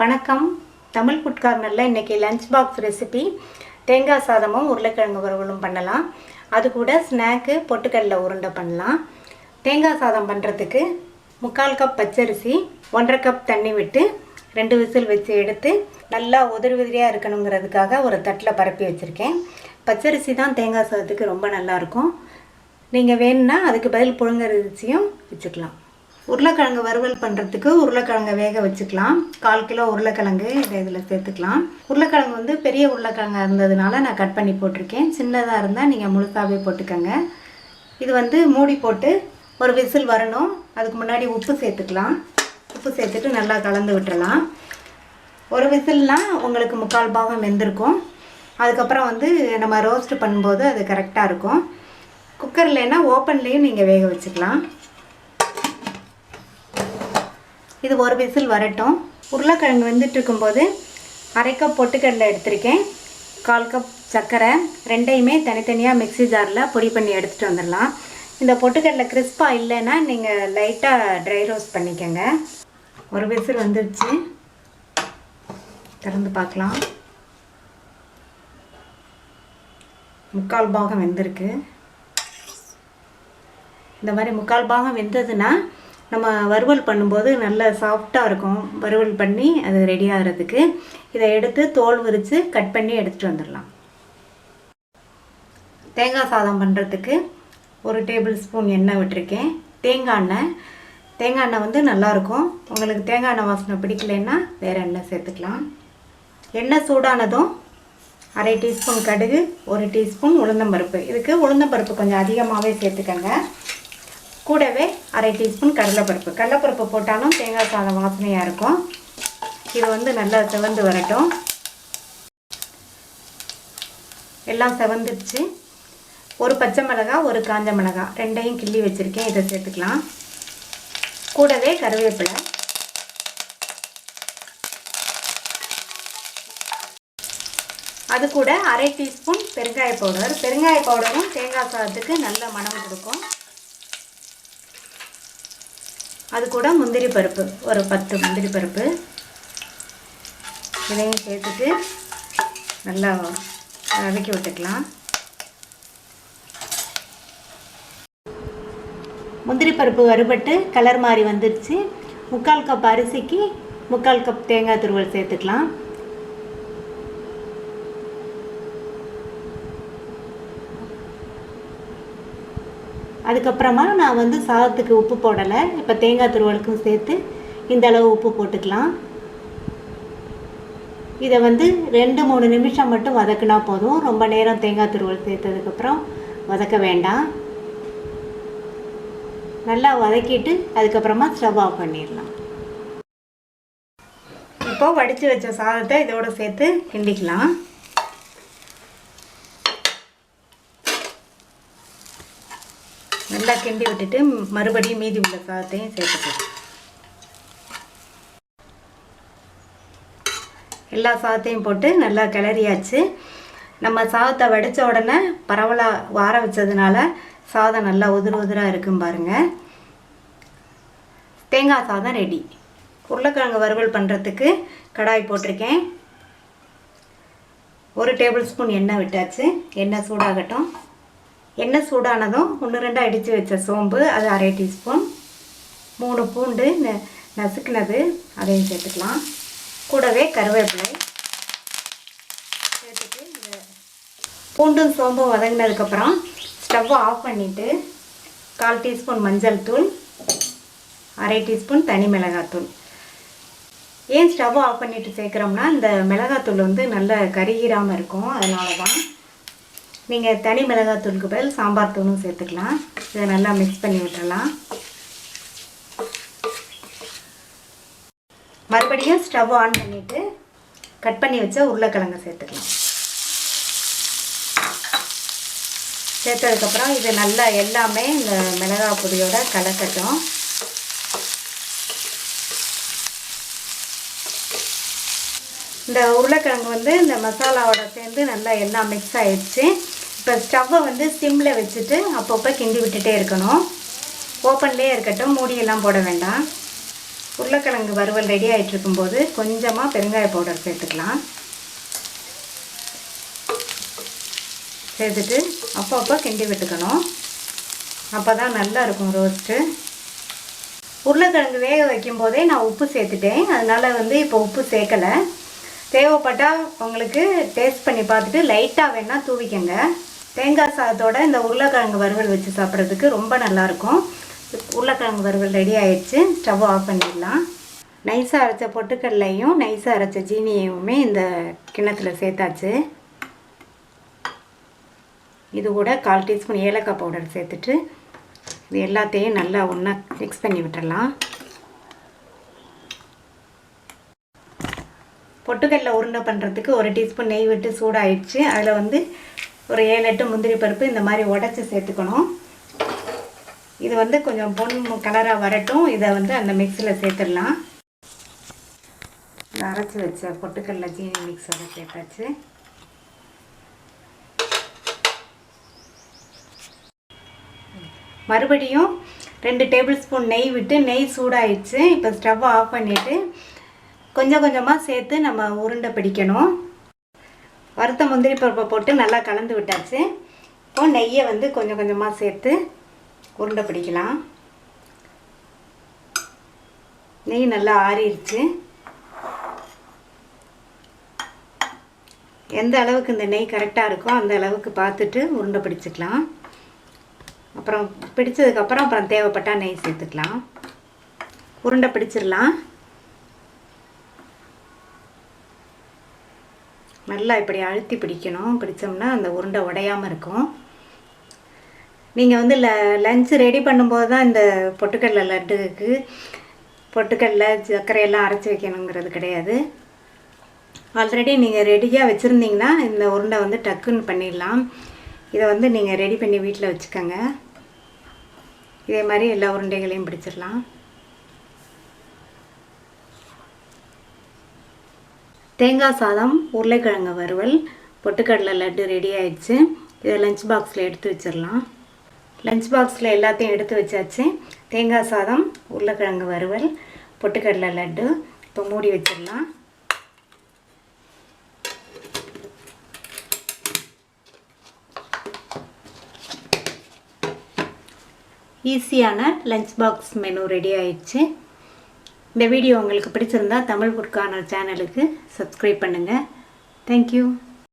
வணக்கம். தமிழ் ஃபுட் கார்னரில் இன்றைக்கி லஞ்ச் பாக்ஸ் ரெசிபி தேங்காய் சாதமும் உருளைக்கிழங்கு வறுவலும் பண்ணலாம். அது கூட ஸ்நாக்கு பொட்டுக்கடலை உருண்டை பண்ணலாம். தேங்காய் சாதம் பண்ணுறதுக்கு 3/4 கப் பச்சரிசி, 1/2 கப் தண்ணி விட்டு 2 விசில் வச்சு எடுத்து நல்லா உதிரி உதிரியாக இருக்கணுங்கிறதுக்காக ஒரு தட்டில் பரப்பி வச்சுருக்கேன். பச்சரிசி தான் தேங்காய் சாதத்துக்கு ரொம்ப நல்லாயிருக்கும். நீங்கள் வேணும்னா அதுக்கு பதில் புழுங்கரிசியும் வச்சுக்கலாம். உருளைக்கிழங்கு வறுவல் பண்ணுறதுக்கு உருளைக்கிழங்கை வேக வச்சுக்கலாம். 1/4 கிலோ உருளைக்கிழங்கு இதில் சேர்த்துக்கலாம். உருளைக்கிழங்கு வந்து பெரிய உருளைக்கிழங்காக இருந்ததுனால நான் கட் பண்ணி போட்டிருக்கேன். சின்னதாக இருந்தால் நீங்கள் முழுசாகவே போட்டுக்கோங்க. இது வந்து மூடி போட்டு ஒரு விசில் வரணும். அதுக்கு முன்னாடி உப்பு சேர்த்துக்கலாம். உப்பு சேர்த்துட்டு நல்லா கலந்து விட்டுறலாம். ஒரு விசில்னால் உங்களுக்கு 3/4 பாகம் வெந்திருக்கும். அதுக்கப்புறம் வந்து நம்ம ரோஸ்ட் பண்ணும்போது அது கரெக்டாக இருக்கும். குக்கர்லேனா ஓப்பன்லேயும் நீங்கள் வேக வச்சுக்கலாம். இது ஒரு விசில் வரட்டும். உருளைக்கிழங்கு வெந்துட்டு இருக்கும்போது 1/2 கப் பொட்டுக்கடலை எடுத்திருக்கேன். 1/4 கப் சர்க்கரை, ரெண்டையுமே தனித்தனியாக மிக்ஸி ஜாரில் பொடி பண்ணி எடுத்துகிட்டு வந்துடலாம். இந்த பொட்டுக்கடலை கிறிஸ்பாக இல்லைன்னா நீங்கள் லைட்டாக ட்ரை ரோஸ்ட் பண்ணிக்கோங்க. ஒரு விசில் வந்துடுச்சு. திறந்து பார்க்கலாம். 3/4 பாகம் வெந்திருக்கு. இந்த மாதிரி 3/4 பாகம் வெந்ததுன்னா நம்ம வறுவல் பண்ணும்போது நல்லா சாஃப்டாக இருக்கும். வறுவல் பண்ணி அது ரெடி ஆகிறதுக்கு இதை எடுத்து தோல் உரித்து கட் பண்ணி எடுத்துகிட்டு வந்துடலாம். தேங்காய் சாதம் பண்ணுறதுக்கு 1 டேபிள் ஸ்பூன் எண்ணெய் விட்டுருக்கேன். தேங்காய் எண்ணெய் வந்து நல்லாயிருக்கும். உங்களுக்கு தேங்காய் எண்ணெய் வாசனை பிடிக்கலைன்னா வேறு எண்ணெய் சேர்த்துக்கலாம். எண்ணெய் சூடானதும் 1/2 டீஸ்பூன் கடுகு, 1 டீஸ்பூன் உளுந்தம்பருப்பு. இதுக்கு உளுந்தம்பருப்பு கொஞ்சம் அதிகமாகவே சேர்த்துக்கங்க. கூடவே 1/2 டீஸ்பூன் கடலைப்பருப்பு போட்டாலும் தேங்காய் சாதம் வாசனையாக இருக்கும். இது வந்து நல்லா செவந்து வரட்டும். எல்லாம் செவந்துடுச்சு. ஒரு பச்சை மிளகாய், ஒரு காஞ்ச மிளகாய் ரெண்டையும் கிள்ளி வச்சுருக்கேன். இதை சேர்த்துக்கலாம். கூடவே கருவேப்பிலை, அது கூட 1/2 டீஸ்பூன் பெருங்காய பவுடரும் தேங்காய் சாதத்துக்கு நல்ல மணம் கொடுக்கும். அது கூட முந்திரி பருப்பு, ஒரு 10 முந்திரி பருப்பு இதையும் சேர்த்துட்டு நல்லா வதக்கி விட்டுக்கலாம். முந்திரி பருப்பு வறுபட்டு கலர் மாதிரி வந்துடுச்சு. 3/4 கப் அரிசிக்கு 3/4 கப் தேங்காய் துருவல் சேர்த்துக்கலாம். அதுக்கப்புறமா நான் வந்து சாதத்துக்கு உப்பு போடலை. இப்போ தேங்காய் துருவலுக்கும் சேர்த்து இந்த அளவு உப்பு போட்டுக்கலாம். இதை வந்து 2-3 நிமிஷம் மட்டும் வதக்கினா போதும். ரொம்ப நேரம் தேங்காய் துருவல் சேர்த்ததுக்கப்புறம் வதக்க வேண்டாம். நல்லா வதக்கிட்டு அதுக்கப்புறமா ஸ்டவ் ஆஃப் பண்ணிடலாம். இப்போது வடித்து வச்ச சாதத்தை இதோடு சேர்த்து கிண்டிக்கலாம். நல்லா கிண்டி விட்டுட்டு மறுபடியும் மீதி உள்ள சாதத்தையும் சேர்த்துக்கலாம். எல்லா சாதத்தையும் போட்டு நல்லா கிளறியாச்சு. நம்ம சாதத்தை வடித்த உடனே பரவலாக வார வச்சதுனால சாதம் நல்லா உதிராக இருக்கும் பாருங்கள். தேங்காய் சாதம் ரெடி. உருளைக்கிழங்கு வறுவல் பண்ணுறதுக்கு கடாய் போட்டிருக்கேன். 1 டேபிள் ஸ்பூன் எண்ணெய் விட்டாச்சு. எண்ணெய் சூடாகட்டும். எண்ணெய் சூடானதும் 1-2 அடித்து வச்ச சோம்பு, அது 1/2 டீஸ்பூன், 3 பூண்டு நசுக்குனது அதையும் சேர்த்துக்கலாம். கூடவே கருவேப்பிலை சேர்த்துட்டு இந்த பூண்டும் சோம்பும் வதங்கினதுக்கப்புறம் ஸ்டவ்வை ஆஃப் பண்ணிவிட்டு 1/4 டீஸ்பூன் மஞ்சள் தூள், 1/2 டீஸ்பூன் தனி மிளகாத்தூள். ஏன் ஸ்டவ் ஆஃப் பண்ணிவிட்டு சேர்க்குறோம்னா இந்த மிளகாத்தூள் வந்து நல்லா கருகிராமல் இருக்கும். அதனால தான். நீங்கள் தனி மிளகாத்தூளுக்கு பதில் சாம்பார் தூளும் சேர்த்துக்கலாம். இதை நல்லா மிக்ஸ் பண்ணி விட்டுறலாம். மறுபடியும் ஸ்டவ் ஆன் பண்ணிவிட்டு கட் பண்ணி வச்ச உருளைக்கிழங்கை சேர்த்துக்கலாம். சேர்த்ததுக்கப்புறம் இது நல்லா எல்லாமே இந்த மிளகாய் பொடியோட கலக்கட்டும். இந்த உருளைக்கிழங்கு வந்து இந்த மசாலாவோட சேர்ந்து நல்லா எல்லாம் மிக்ஸ் ஆகிடுச்சு. இப்போ ஸ்டவ்வை வந்து சிம்மில் வச்சுட்டு அப்பப்போ கிண்டி விட்டுட்டே இருக்கணும். ஓப்பன்லேயே இருக்கட்டும், மூடியெல்லாம் போட வேண்டாம். உருளைக்கிழங்கு வறுவல் ரெடி ஆகிட்டு இருக்கும்போது கொஞ்சமாக பெருங்காய பவுடர் சேர்த்துக்கலாம். சேர்த்துட்டு அப்பப்போ கிண்டி விட்டுக்கணும். அப்போ தான் நல்லா இருக்கும் ரோஸ்ட்டு. உருளைக்கிழங்கு வேக வைக்கும் போதே நான் உப்பு சேர்த்துட்டேன். அதனால் இப்போ உப்பு சேர்க்கலை. தேவைப்பட்டால் உங்களுக்கு டேஸ்ட் பண்ணி பார்த்துட்டு லைட்டாக வேணால் தூவிக்கங்க. தேங்காய் சாதத்தோட இந்த உருளைக்கிழங்கு வறுவல் வச்சு சாப்பிட்றதுக்கு ரொம்ப நல்லாயிருக்கும். உருளைக்கிழங்கு வறுவல் ரெடி ஆயிடுச்சு. ஸ்டவ் ஆஃப் பண்ணிடலாம். நைஸாக அரைச்ச பொட்டுக்கடலையும் நைஸாக அரைச்ச ஜீனியுமே இந்த கிண்ணத்தில் சேர்த்தாச்சு. இது கூட 1/4 டீஸ்பூன் ஏலக்காய் பவுடர் சேர்த்துட்டு இது எல்லாத்தையும் நல்லா ஒன்றா மிக்ஸ் பண்ணி விட்டுடலாம். பொட்டுக்கடலை உருண்டை பண்ணுறதுக்கு 1 டீஸ்பூன் நெய் விட்டு சூடாயிடுச்சு. அதில் ஒரு 7-8 முந்திரி பருப்பு இந்த மாதிரி உடச்சி சேர்த்துக்கணும். இது கொஞ்சம் பொன் கலராக வரட்டும். இதை அந்த மிக்ஸியில் சேர்த்துடலாம். இதை அரைச்சி வச்ச பொட்டுக்கடலை ஜீனி மிக்ஸோட சேர்த்தாச்சு. மறுபடியும் 2 டேபிள் ஸ்பூன் நெய் விட்டு நெய் சூடாயிடுச்சு. இப்போ ஸ்டவ் ஆஃப் பண்ணிவிட்டு கொஞ்சம் கொஞ்சமாக சேர்த்து நம்ம உருண்டை பிடிக்கணும். வறுத்த முந்திரி பருப்பை போட்டு நல்லா கலந்து விட்டாச்சு. இப்போ நெய்யை கொஞ்சம் கொஞ்சமாக சேர்த்து உருண்டை பிடிக்கலாம். நெய் நல்லா ஆறிடுச்சு. எந்த அளவுக்கு இந்த நெய் கரெக்டாக இருக்கோ அந்த அளவுக்கு பார்த்துட்டு உருண்டை பிடிச்சிக்கலாம். அப்புறம் பிடிச்சதுக்கப்புறம் தேவைப்பட்டால் நெய் சேர்த்துக்கலாம். உருண்டை பிடிச்சிடலாம். நல்லா இப்படி அழுத்தி பிடிக்கணும். பிடிச்சோம்னா அந்த உருண்டை உடையாமல் இருக்கும். நீங்கள் லஞ்ச் ரெடி பண்ணும்போது தான் இந்த பொட்டுக்கடலை லட்டுக்கு பொட்டுக்கடலை சர்க்கரையெல்லாம் அரைச்சி வைக்கணுங்கிறது கிடையாது. ஆல்ரெடி நீங்கள் ரெடியாக வச்சுருந்தீங்கன்னா இந்த உருண்டை டக்குன்னு பண்ணிடலாம். இதை நீங்கள் ரெடி பண்ணி வீட்டில் வச்சுக்கோங்க. இதே மாதிரி எல்லா உருண்டைகளையும் பிடிச்சிடலாம். தேங்காய் சாதம், உருளைக்கிழங்கு வறுவல், பொட்டுக்கடலை லட்டு ரெடி ஆயிடுச்சு. இதை லஞ்ச் பாக்ஸில் எடுத்து வச்சிடலாம். லஞ்ச் பாக்ஸில் எல்லாத்தையும் எடுத்து வச்சாச்சு. தேங்காய் சாதம், உருளைக்கிழங்கு வறுவல், பொட்டுக்கடலை லட்டு. இப்போ மூடி வச்சிடலாம். ஈஸியான லஞ்ச் பாக்ஸ் மெனு ரெடி ஆயிடுச்சு. இந்த வீடியோ உங்களுக்கு பிடிச்சிருந்தா தமிழ் ஃபுட் கார்னர் சேனலுக்கு சப்ஸ்கிரைப் பண்ணுங்கள். தேங்க்யூ.